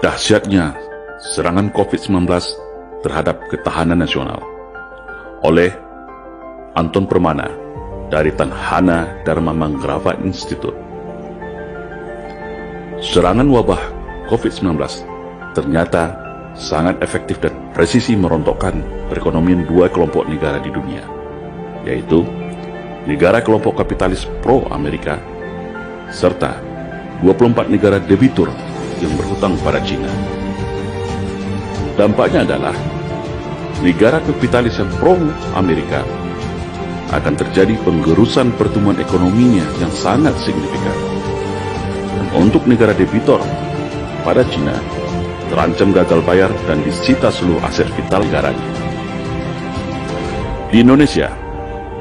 Dahsyatnya serangan COVID-19 terhadap ketahanan nasional oleh Anton Permana dari Tanhana Dharma Manggrava Institute. Serangan wabah COVID-19 ternyata sangat efektif dan presisi merontokkan perekonomian dua kelompok negara di dunia, yaitu negara kelompok kapitalis pro-Amerika serta 24 negara debitur yang berhutang pada China. Dampaknya adalah negara kapitalis yang pro-Amerika akan terjadi penggerusan pertumbuhan ekonominya yang sangat signifikan. Dan untuk negara debitur pada China terancam gagal bayar dan disita seluruh aset vital negaranya. Di Indonesia,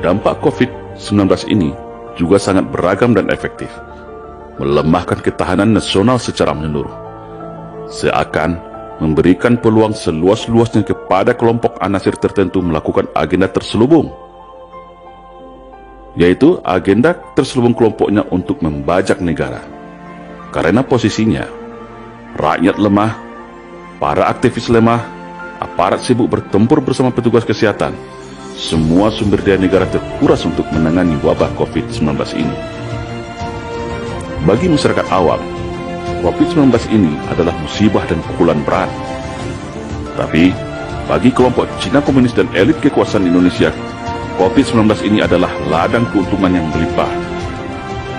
dampak COVID-19 ini juga sangat beragam dan efektif, melemahkan ketahanan nasional secara menyeluruh, seakan memberikan peluang seluas-luasnya kepada kelompok anasir tertentu melakukan agenda terselubung, yaitu agenda terselubung kelompoknya untuk membajak negara. Karena posisinya, rakyat lemah, para aktivis lemah, aparat sibuk bertempur bersama petugas kesehatan, semua sumber daya negara terkuras untuk menangani wabah COVID-19 ini. Bagi masyarakat awam, COVID-19 ini adalah musibah dan pukulan berat. Tapi, bagi kelompok Cina Komunis dan elit kekuasaan Indonesia, COVID-19 ini adalah ladang keuntungan yang berlimpah.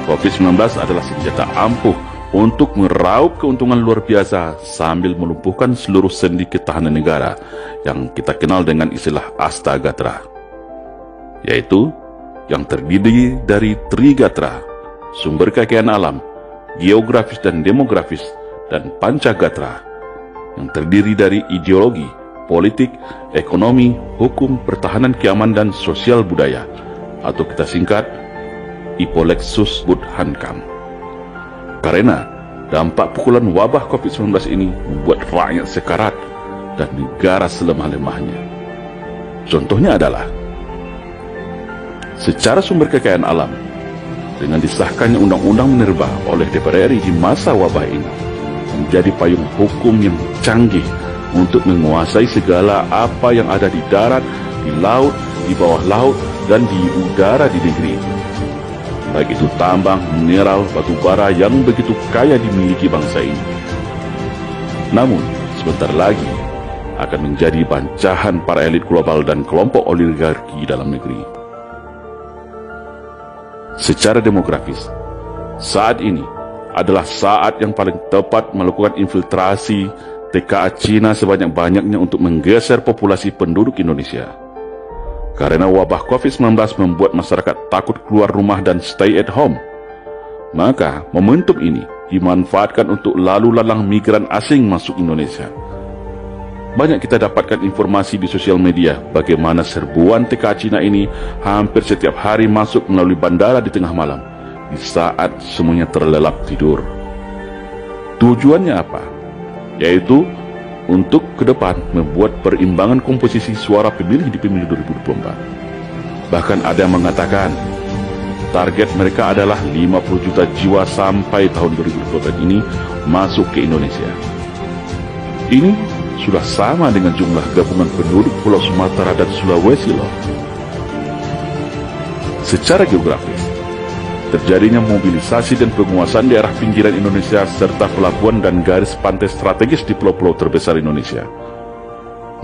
COVID-19 adalah senjata ampuh untuk meraup keuntungan luar biasa sambil melumpuhkan seluruh sendi ketahanan negara yang kita kenal dengan istilah Astagatra, yaitu yang terdiri dari Trigatra, sumber kekayaan alam, geografis dan demografis, dan Pancagatra, yang terdiri dari ideologi, politik, ekonomi, hukum, pertahanan, keamanan, dan sosial budaya, atau kita singkat Ipolexus Budhankam. Karena dampak pukulan wabah COVID-19 ini membuat rakyat sekarat dan negara selemah-lemahnya. Contohnya adalah secara sumber kekayaan alam, dengan disahkannya Undang-Undang Minerba oleh DPR RI di masa wabah ini, menjadi payung hukum yang canggih untuk menguasai segala apa yang ada di darat, di laut, di bawah laut, dan di udara di negeri ini. Baik itu tambang, mineral, batu bara yang begitu kaya dimiliki bangsa ini. Namun, sebentar lagi akan menjadi bancahan para elit global dan kelompok oligarki dalam negeri. Secara demografis, saat ini adalah saat yang paling tepat melakukan infiltrasi TKA Cina sebanyak-banyaknya untuk menggeser populasi penduduk Indonesia. Karena wabah COVID-19 membuat masyarakat takut keluar rumah dan stay at home, maka momentum ini dimanfaatkan untuk lalu lalang migran asing masuk Indonesia. Banyak kita dapatkan informasi di sosial media bagaimana serbuan TKA Cina ini hampir setiap hari masuk melalui bandara di tengah malam, di saat semuanya terlelap tidur. Tujuannya apa? Yaitu untuk ke depan membuat perimbangan komposisi suara pemilih di pemilu 2024. Bahkan ada yang mengatakan target mereka adalah 50 juta jiwa sampai tahun 2024 ini masuk ke Indonesia. Ini sudah sama dengan jumlah gabungan penduduk Pulau Sumatera dan Sulawesi loh. Secara geografis, terjadinya mobilisasi dan penguasaan daerah pinggiran Indonesia serta pelabuhan dan garis pantai strategis di pulau-pulau terbesar Indonesia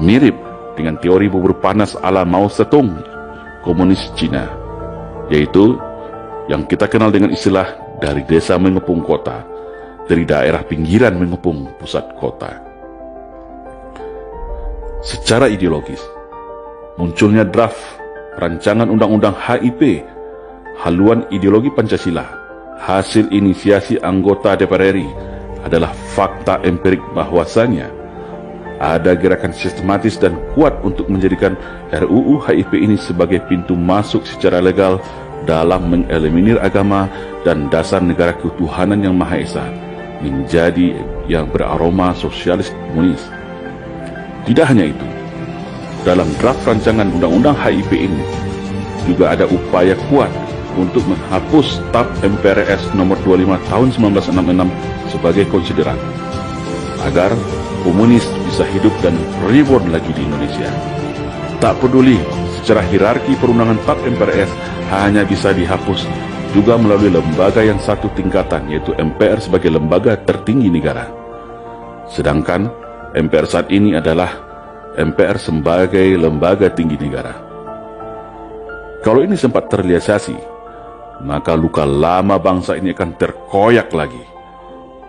mirip dengan teori bubur panas ala Mao Zedong, komunis Cina, yaitu yang kita kenal dengan istilah dari desa mengepung kota, dari daerah pinggiran mengepung pusat kota. Secara ideologis, munculnya draft rancangan Undang-Undang HIP, haluan ideologi Pancasila, hasil inisiasi anggota DPR RI, adalah fakta empirik bahwasanya ada gerakan sistematis dan kuat untuk menjadikan RUU HIP ini sebagai pintu masuk secara legal dalam mengeliminir agama dan dasar negara ketuhanan yang Maha Esa menjadi yang beraroma sosialis komunis. Tidak hanya itu, dalam draft rancangan Undang-Undang HIP ini juga ada upaya kuat untuk menghapus TAP MPRS nomor 25 tahun 1966 sebagai konsideran. agar komunis bisa hidup dan reborn lagi di Indonesia. Tak peduli secara hierarki perundangan TAP MPRS hanya bisa dihapus juga melalui lembaga yang satu tingkatan, yaitu MPR sebagai lembaga tertinggi negara. Sedangkan MPR saat ini adalah MPR sebagai lembaga tinggi negara. Kalau ini sempat terrealisasi, maka luka lama bangsa ini akan terkoyak lagi.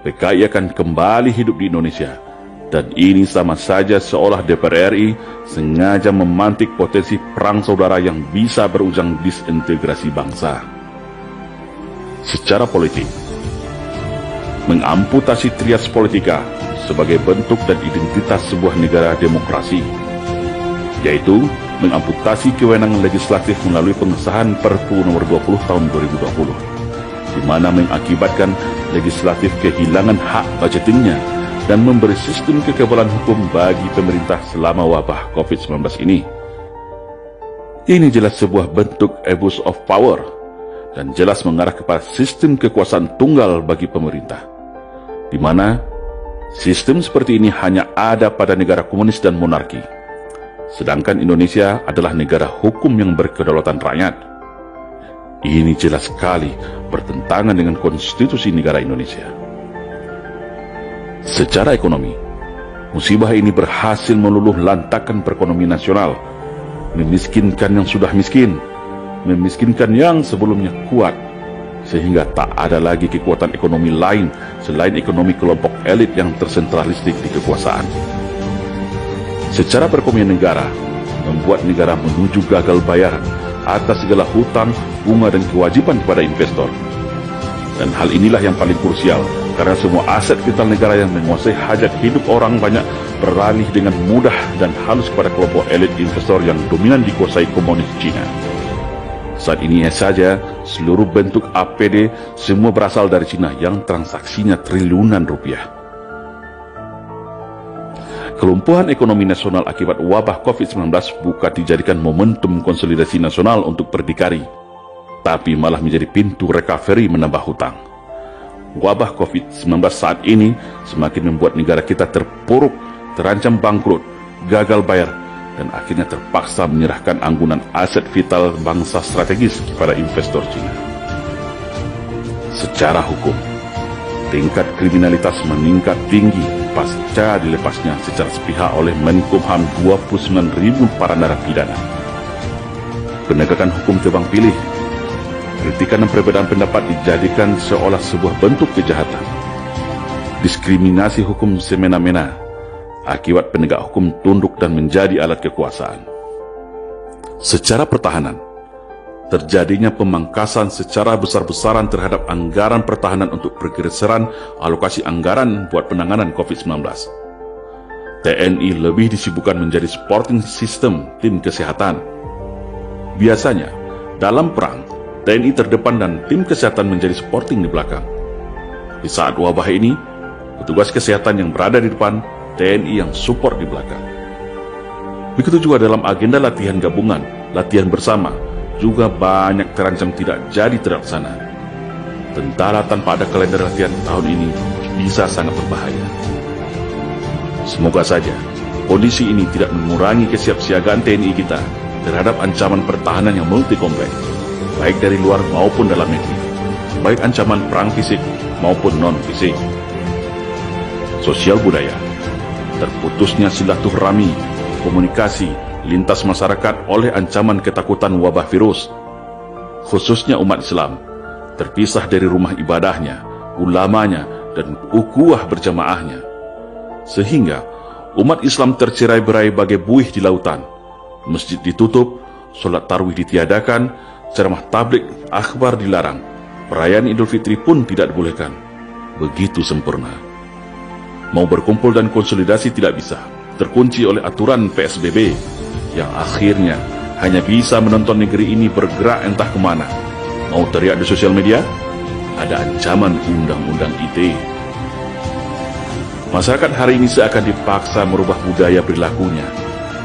PKI akan kembali hidup di Indonesia, dan ini sama saja seolah DPR RI sengaja memantik potensi perang saudara yang bisa berujung disintegrasi bangsa. Secara politik, mengamputasi trias politika sebagai bentuk dan identitas sebuah negara demokrasi, yaitu mengamputasi kewenangan legislatif melalui pengesahan Perpu nomor 20 tahun 2020, di mana mengakibatkan legislatif kehilangan hak budgetingnya dan memberi sistem kekebalan hukum bagi pemerintah selama wabah COVID-19 ini. Ini jelas sebuah bentuk abuse of power dan jelas mengarah kepada sistem kekuasaan tunggal bagi pemerintah, di mana sistem seperti ini hanya ada pada negara komunis dan monarki. Sedangkan Indonesia adalah negara hukum yang berkedaulatan rakyat. Ini jelas sekali bertentangan dengan konstitusi negara Indonesia. Secara ekonomi, musibah ini berhasil meluluh lantakkan perekonomian nasional, memiskinkan yang sudah miskin, memiskinkan yang sebelumnya kuat, sehingga tak ada lagi kekuatan ekonomi lain selain ekonomi kelompok elit yang tersentralistik di kekuasaan. Secara perekonomian negara, membuat negara menuju gagal bayar atas segala hutang, bunga dan kewajiban kepada investor. Dan hal inilah yang paling krusial, karena semua aset vital negara yang menguasai hajat hidup orang banyak beralih dengan mudah dan halus kepada kelompok elit investor yang dominan dikuasai komunis Cina. Saat ini saja, seluruh bentuk APD semua berasal dari Cina yang transaksinya triliunan rupiah. Kelumpuhan ekonomi nasional akibat wabah COVID-19 bukan dijadikan momentum konsolidasi nasional untuk berdikari, tapi malah menjadi pintu recovery menambah hutang. Wabah COVID-19 saat ini semakin membuat negara kita terpuruk, terancam bangkrut, gagal bayar, dan akhirnya terpaksa menyerahkan anggunan aset vital bangsa strategis kepada investor Cina. Secara hukum, tingkat kriminalitas meningkat tinggi pasca dilepasnya secara sepihak oleh Menkumham 29.000 para narapidana. Penegakan hukum tebang pilih, kritikan dan perbedaan pendapat dijadikan seolah sebuah bentuk kejahatan. Diskriminasi hukum semena-mena, akibat penegak hukum tunduk dan menjadi alat kekuasaan. Secara pertahanan, terjadinya pemangkasan secara besar-besaran terhadap anggaran pertahanan untuk pergeseran alokasi anggaran buat penanganan COVID-19. TNI lebih disibukkan menjadi supporting system tim kesehatan. Biasanya, dalam perang, TNI terdepan dan tim kesehatan menjadi supporting di belakang. Di saat wabah ini, petugas kesehatan yang berada di depan, TNI yang support di belakang. Begitu juga dalam agenda latihan gabungan, latihan bersama, juga banyak terancam tidak jadi terlaksana. Tentara tanpa ada kalender latihan tahun ini bisa sangat berbahaya. Semoga saja kondisi ini tidak mengurangi kesiapsiagaan TNI kita terhadap ancaman pertahanan yang multi-kompleks, baik dari luar maupun dalam negeri, baik ancaman perang fisik maupun non-fisik. Sosial budaya, terputusnya silaturahmi, komunikasi lintas masyarakat oleh ancaman ketakutan wabah virus, khususnya umat Islam, terpisah dari rumah ibadahnya, ulamanya, dan ukhuwah berjamaahnya, sehingga umat Islam tercerai-berai bagai buih di lautan, masjid ditutup, sholat tarawih ditiadakan, ceramah tablik akhbar dilarang, perayaan Idul Fitri pun tidak dibolehkan. Begitu sempurna. Mau berkumpul dan konsolidasi tidak bisa, terkunci oleh aturan PSBB, yang akhirnya hanya bisa menonton negeri ini bergerak entah kemana. Mau teriak di sosial media, ada ancaman undang-undang ITE. Masyarakat hari ini seakan dipaksa merubah budaya perilakunya.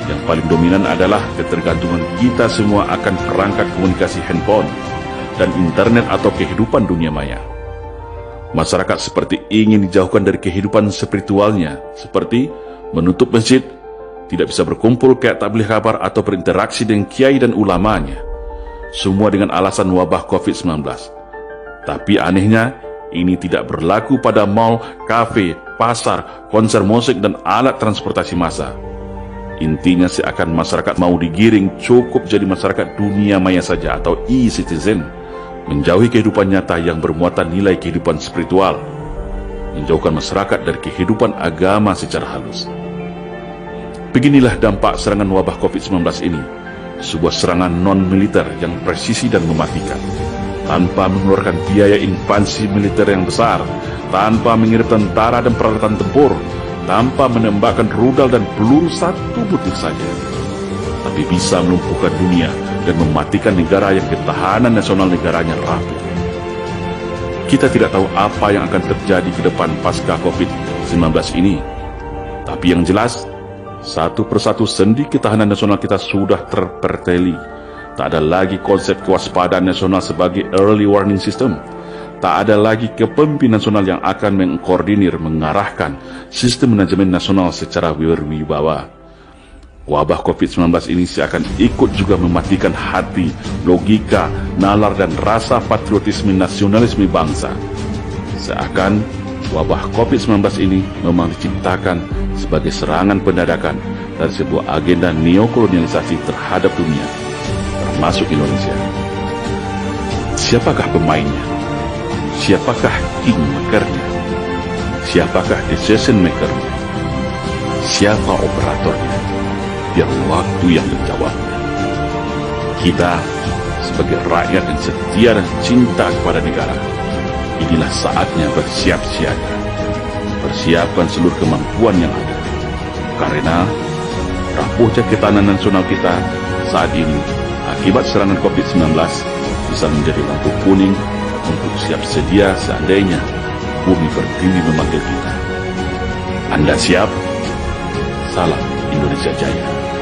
Yang paling dominan adalah ketergantungan kita semua akan perangkat komunikasi handphone dan internet atau kehidupan dunia maya. Masyarakat seperti ingin dijauhkan dari kehidupan spiritualnya, seperti menutup masjid, tidak bisa berkumpul kayak tabligh kabar atau berinteraksi dengan kiai dan ulamanya. Semua dengan alasan wabah COVID-19. Tapi anehnya, ini tidak berlaku pada mal, kafe, pasar, konser musik, dan alat transportasi massa. Intinya seakan masyarakat mau digiring cukup jadi masyarakat dunia maya saja atau e-citizen, menjauhi kehidupan nyata yang bermuatan nilai kehidupan spiritual, menjauhkan masyarakat dari kehidupan agama secara halus. Beginilah dampak serangan wabah COVID-19 ini, sebuah serangan non-militer yang presisi dan mematikan, tanpa mengeluarkan biaya invasi militer yang besar, tanpa mengirim tentara dan peralatan tempur, tanpa menembakkan rudal dan peluru satu butir saja, tapi bisa melumpuhkan dunia dan mematikan negara yang ketahanan nasional negaranya rapuh. Kita tidak tahu apa yang akan terjadi ke depan pasca COVID-19 ini, tapi yang jelas, satu persatu sendi ketahanan nasional kita sudah terperteli. Tak ada lagi konsep kewaspadaan nasional sebagai early warning system. Tak ada lagi kepemimpinan nasional yang akan mengkoordinir, mengarahkan sistem manajemen nasional secara berwibawa. Wabah COVID-19 ini seakan ikut juga mematikan hati, logika, nalar dan rasa patriotisme nasionalisme bangsa. Seakan wabah COVID-19 ini memang diciptakan sebagai serangan pendadakan dari sebuah agenda neokolonialisasi terhadap dunia, termasuk Indonesia. Siapakah pemainnya? Siapakah kingmakernya? Siapakah decision makernya? Siapa operatornya? Biar waktu yang menjawabnya. Kita sebagai rakyat yang setia dan cinta kepada negara, inilah saatnya bersiap siaga, persiapkan seluruh kemampuan yang ada, karena rapuhnya ketahanan nasional kita saat ini akibat serangan COVID-19 bisa menjadi lampu kuning untuk siap sedia seandainya bumi pertiwi memanggil kita. Anda siap? Salam Indonesia Jaya.